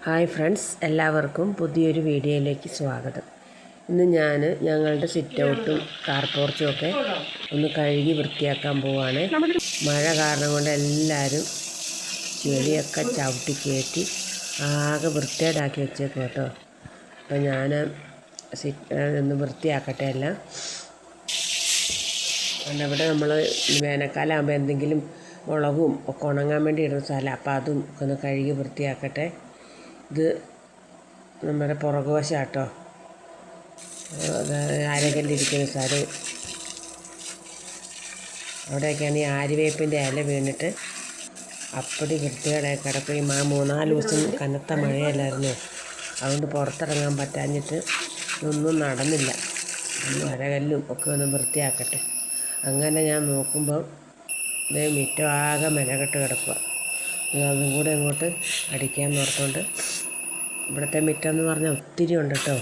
Hi friends, എല്ലാവർക്കും പുതിയൊരു വീഡിയോയിലേക്ക് സ്വാഗതം. ഇന്ന് ഞങ്ങളുടെ സിറ്റ് ഔട്ടും കാർ പോർച്ചും ഒക്കെ ഒന്ന് കഴുകി വൃത്തിയാക്കാൻ പോവുകയാണ്. മഴ കാരണം കൊണ്ട് എല്ലാവരും ചെളിയൊക്കെ ചവിട്ടി കയറ്റി ആകെ വൃത്തികേടാക്കി വെച്ചേക്കും കേട്ടോ. അപ്പോൾ ഞാൻ ഒന്ന് വൃത്തിയാക്കട്ടെ എല്ലാം. ഇവിടെ നമ്മൾ വേനൽക്കാലം ആകുമ്പോൾ എന്തെങ്കിലും മുളകും ഒക്കെ ഉണങ്ങാൻ വേണ്ടി ഇടുന്ന സ്ഥലം, അപ്പോൾ അതും ഒന്ന് കഴുകി വൃത്തിയാക്കട്ടെ. ഇത് നമ്മുടെ പുറകുവശം കേട്ടോ, അരകല്ലിരിക്കുന്ന സ്ഥലം. അവിടെയൊക്കെയാണ് ഈ ആര്യവേപ്പിൻ്റെ ഇല വീണിട്ട് അപ്പടി വൃത്തികേടായി കിടക്കും. ഈ 3-4 ദിവസം കനത്ത മഴയല്ലായിരുന്നു, അതുകൊണ്ട് പുറത്തിറങ്ങാൻ പറ്റാഞ്ഞിട്ട് ഒന്നും നടന്നില്ല. അരകല്ലും ഒക്കെ ഒന്ന് വൃത്തിയാക്കട്ടെ. അങ്ങനെ ഞാൻ നോക്കുമ്പം ഇതേ മുറ്റമാകെ മെനകെട്ട് കിടക്കുക. അതും കൂടെ അങ്ങോട്ട് അടിക്കാൻ ഓർത്തുകൊണ്ട്, ഇവിടുത്തെ മുറ്റം എന്ന് പറഞ്ഞാൽ ഒത്തിരി ഉണ്ട് കേട്ടോ.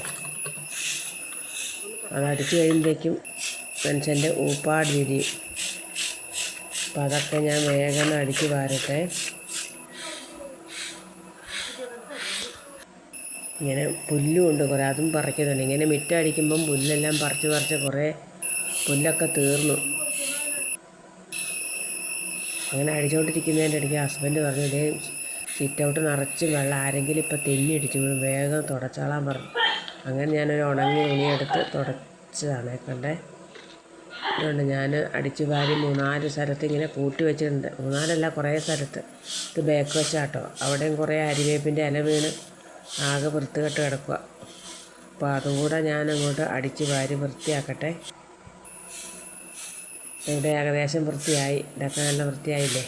അതടിച്ച് കഴിയുമ്പോഴേക്കും മനുഷ്യൻ്റെ ഊപ്പാട് തിരിയും. അപ്പം അതൊക്കെ ഞാൻ വേഗം അടിച്ച് വാരട്ടെ. ഇങ്ങനെ പുല്ലും ഉണ്ട് കുറേ, അതും പറിക്കുന്നുണ്ട്. ഇങ്ങനെ മുറ്റം അടിക്കുമ്പം പുല്ലെല്ലാം പറിച്ച് കുറേ പുല്ലൊക്കെ തീർന്നു. അങ്ങനെ അടിച്ചുകൊണ്ടിരിക്കുന്നതിൻ്റെ ഇടയ്ക്ക് ഹസ്ബൻഡ് പറഞ്ഞു, ഇതേ സിറ്റ് ഔട്ട് നിറച്ച് വെള്ളം, ആരെങ്കിലും ഇപ്പോൾ തെന്നിയടിച്ചു വേഗം തുടച്ചാളാൻ പറഞ്ഞു. അങ്ങനെ ഞാനൊരു ഉണങ്ങിയ തുണിയെടുത്ത് തുടച്ചതാണ് കണ്ടേ. അതുകൊണ്ട് ഞാൻ അടിച്ചു വാരി 3-4 സ്ഥലത്ത് ഇങ്ങനെ കൂട്ടി വെച്ചിട്ടുണ്ട്. 3-4 കുറേ സ്ഥലത്ത്. ഇത് ബാക്ക് വശാട്ടോ, അവിടെയും കുറേ അരിവേപ്പിൻ്റെ ഇല വീണ് ആകെ വൃത്തികെട്ട് കിടക്കുക. അപ്പോൾ അതും കൂടെ ഞാനങ്ങോട്ട് അടിച്ചു വാരി വൃത്തിയാക്കട്ടെ. ഇവിടെ ഏകദേശം വൃത്തിയായി. ഇതൊക്കെ നല്ല വൃത്തിയായില്ലേ.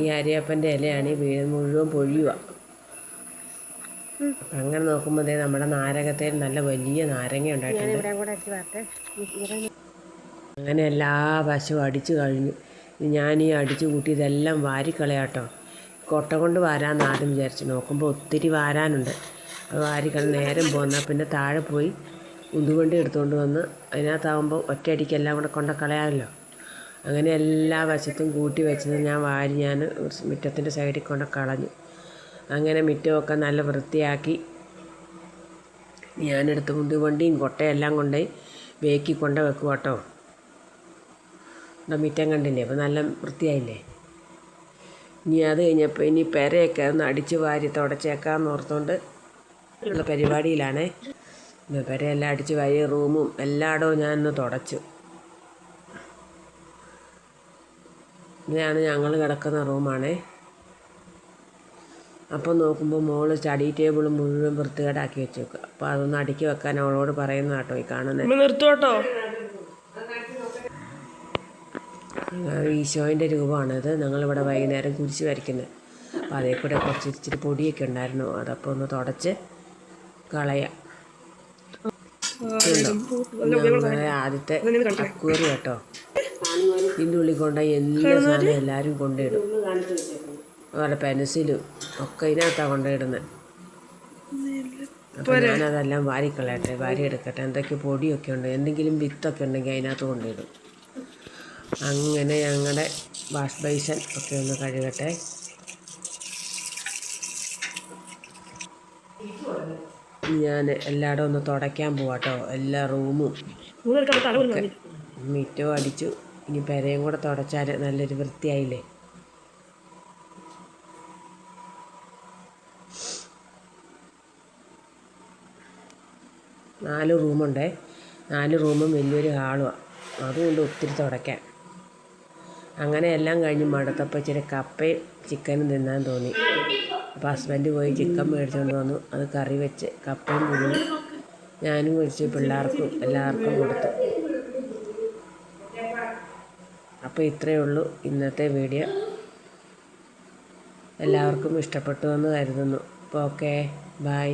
ഈ അരിയപ്പൻ്റെ ഇലയാണ് ഈ മുഴുവൻ പൊഴിയുക. അങ്ങനെ നോക്കുമ്പോൾ നമ്മുടെ നാരകത്തിൽ നല്ല വലിയ നാരങ്ങ ഉണ്ടായിട്ടുണ്ട്. അങ്ങനെ എല്ലാ വശവും അടിച്ചു കഴിഞ്ഞു. ഞാൻ ഈ അടിച്ചു കൂട്ടി ഇതെല്ലാം വാരിക്കളയാട്ടോ. കൊട്ട കൊണ്ട് വാരാമെന്ന് ആദ്യം വിചാരിച്ചു, നോക്കുമ്പോൾ ഒത്തിരി വാരാനുണ്ട്. അത് വാരിക്കളി നേരം പോന്നാൽ പിന്നെ താഴെ പോയി ഉന്തുവണ്ടി എടുത്തുകൊണ്ട് വന്ന് അതിനകത്താകുമ്പോൾ ഒറ്റയടിക്ക് എല്ലാം കൂടെ കൊണ്ട കളയാമല്ലോ. അങ്ങനെ എല്ലാ വശത്തും കൂട്ടി വെച്ചത് ഞാൻ മുറ്റത്തിൻ്റെ സൈഡിൽ കൊണ്ട് കളഞ്ഞു. അങ്ങനെ മുറ്റമൊക്കെ നല്ല വൃത്തിയാക്കി ഞാനെടുത്ത് ഉന്തുവണ്ടിയും കൊട്ടയെല്ലാം കൊണ്ടുപോയി വേക്കി കൊണ്ട് വെക്കുക കേട്ടോ. മുറ്റം കണ്ടില്ലേ, അപ്പോൾ നല്ല വൃത്തിയായില്ലേ. ഇനി അത് കഴിഞ്ഞപ്പോൾ ഇനി പെരയൊക്കെ ഒന്ന് അടിച്ച് വാരി തുടച്ചേക്കാമെന്ന് ഓർത്തുകൊണ്ട് ഉള്ള പരിപാടിയിലാണേ. പെരയെല്ലാം അടിച്ച് വാരി റൂമും എല്ലായിടവും ഞാനൊന്ന് തുടച്ചു. ഇതാണ് ഞങ്ങൾ കിടക്കുന്ന റൂമാണേ. അപ്പം നോക്കുമ്പോൾ മോള് സ്റ്റഡി ടേബിൾ മുഴുവൻ വൃത്തികേടാക്കി വെച്ചേക്കുക. അപ്പോൾ അതൊന്ന് അടുക്കി വെക്കാൻ അവളോട് പറയുന്ന കേട്ടോ ഈ കാണുന്നത്. നിർത്തോട്ടോ. ഈശോൻ്റെ രൂപമാണിത്. ഞങ്ങളിവിടെ വൈകുന്നേരം കുരിശ് വരയ്ക്കുന്നത്. അപ്പോൾ അതേ കൂടെ കുറച്ച് ഇച്ചിരി പൊടിയൊക്കെ ഉണ്ടായിരുന്നു, അതപ്പോൾ ഒന്ന് തുടച്ച് കളയാം. ഞങ്ങളുടെ ആദ്യത്തെ അക്വേറിയം കേട്ടോ. ഇതിൻ്റെ ഉള്ളിൽ കൊണ്ടുപോയി എല്ലാ സാധനവും എല്ലാവരും കൊണ്ടിടും. അതുപോലെ പെൻസിലും ഒക്കെ ഇതിനകത്താണ് കൊണ്ടിടുന്നത്. അപ്പോൾ ഞാനതെല്ലാം വാരിക്കളയട്ടെ, വാരിയെടുക്കട്ടെ. എന്തൊക്കെ പൊടിയൊക്കെ ഉണ്ട്, എന്തെങ്കിലും വിത്തൊക്കെ ഉണ്ടെങ്കിൽ അതിനകത്ത് കൊണ്ടിടും. അങ്ങനെ ഞങ്ങളുടെ വാഷ് ബേസിൻ ഒക്കെ ഒന്ന് കഴുകട്ടെ. ഞാൻ എല്ലായിടും ഒന്ന് തുടയ്ക്കാൻ പോവാട്ടോ. എല്ലാ റൂമും മുറ്റവും അടിച്ചു. ഇനി പെരയും കൂടെ തുടച്ചാൽ നല്ലൊരു വൃത്തിയായില്ലേ. നാല് റൂമുണ്ടേ. 4 റൂമും വലിയൊരു ഹാളുമാണ്, അതുകൊണ്ട് ഒത്തിരി തുടയ്ക്കാൻ. അങ്ങനെ എല്ലാം കഴിഞ്ഞ് മടുത്തപ്പോൾ ഇച്ചിരി കപ്പയും ചിക്കനും തിന്നാൻ തോന്നി. അപ്പോൾ ഹസ്ബൻഡ് പോയി ചിക്കൻ മേടിച്ചുകൊണ്ട് വന്നു. അത് കറി വെച്ച് കപ്പയും പുഴുങ്ങി ഞാനും കഴിച്ച് പിള്ളേർക്കും എല്ലാവർക്കും കൊടുത്തു. അപ്പോൾ ഇത്രയേ ഉള്ളൂ ഇന്നത്തെ വീഡിയോ. എല്ലാവർക്കും ഇഷ്ടപ്പെട്ടു എന്ന് കരുതുന്നു. അപ്പോൾ ഓക്കെ, ബൈ.